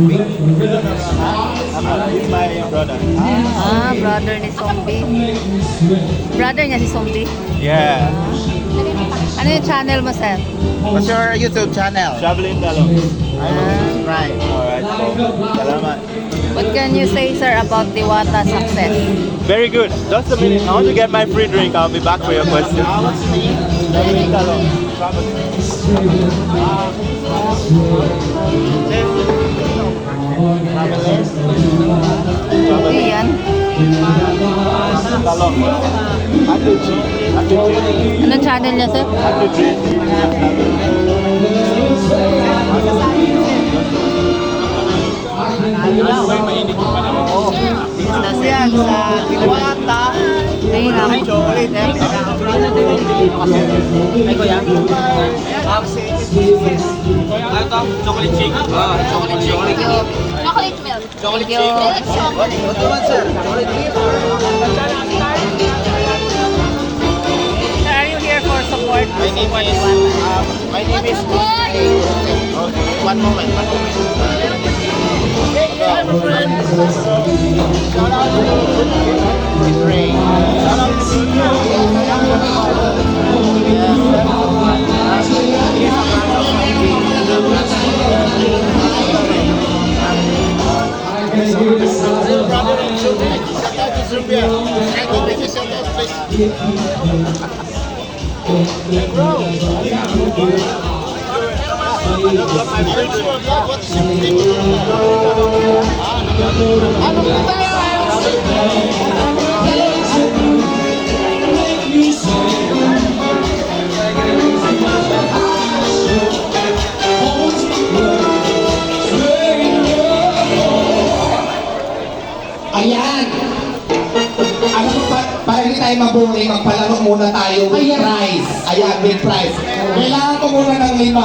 He's my brother. Brother ni Zombie. Brother niya si Zombie. Yeah. Ano yung channel mo, sir? What's your YouTube channel? Traveling Talong. Right. Alright, so, salamat. What can you say, sir, about Diwata success? Very good. Just a minute. I want to get my free drink. I'll be back for your question. What's the name? Traveling Talong. Ano yan? Talong. Anong channel niya, sir? Business yan sa Diwata. Ay, namin. Chocolate. Ay, kuya. Ano to? Chocolate shake? Chocolate shake. Chocolate milk. Chocolate Thank you. shake. What naman, sir? Chocolate milk. Sir, are you here for support? My name is... my name is... Okay. One moment. Shout out to Ray. Shout out to Ayan! Alam mo, para hindi tayo mabuhay, magpalaro muna tayo with prize. Ayan, with prize. Kailangan ko muna ng 5.